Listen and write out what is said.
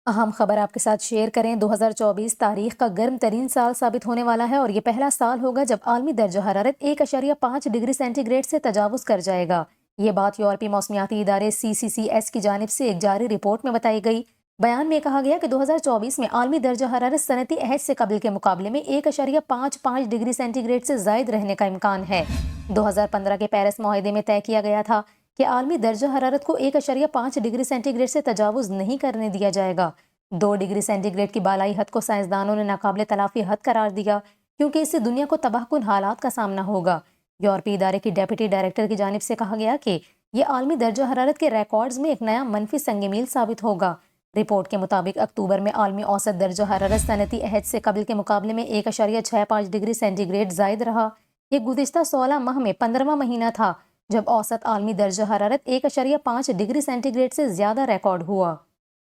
अहम खबर आपके साथ शेयर करें। 2024 तारीख का गर्म तरीन साल साबित होने वाला है और ये पहला साल होगा जब आलमी दर्जा हरारत 1.5 डिग्री सेंटीग्रेड से तजावुज कर जाएगा। ये बात यूरोपीय मौसमियाती इदारे CCCS की जानिब से एक जारी रिपोर्ट में बताई गई। बयान में कहा गया कि 2024 में आलमी दर्जा हरारत सनती अहद से कबल के मुकाबले में 1.55 डिग्री सेंटीग्रेड से जायद रहने का इम्कान है। 2015 के पेरिस मुआहदे में तय किया गया था कि आलमी दर्जा हरारत को 1.5 डिग्री सेंटीग्रेड से तजावुज नहीं करने दिया जाएगा। 2 डिग्री सेंटीग्रेड की बालाई हद को साइंसदानों ने नाकाबिले तलाफी हद करार दिया, क्योंकि इससे दुनिया को तबाहकुन हालात का सामना होगा। यूरोपीय इदारे की डेप्यूटी डायरेक्टर की जानिब से कहा गया कि यह आलमी दर्जा हरारत के रिकॉर्ड्स में एक नया मनफी संग मील साबित होगा। रिपोर्ट के मुताबिक अक्टूबर में आलमी औसत दर्जा हरारत सनती अहद से कबल के मुकाबले में 1.65 डिग्री सेंटीग्रेड जायद रहा। ये गुज़िश्ता 16 माह में 15वां महीना था जब औसत आलमी दर्जा हरारत 1.5 डिग्री सेंटीग्रेड से ज्यादा रिकॉर्ड हुआ।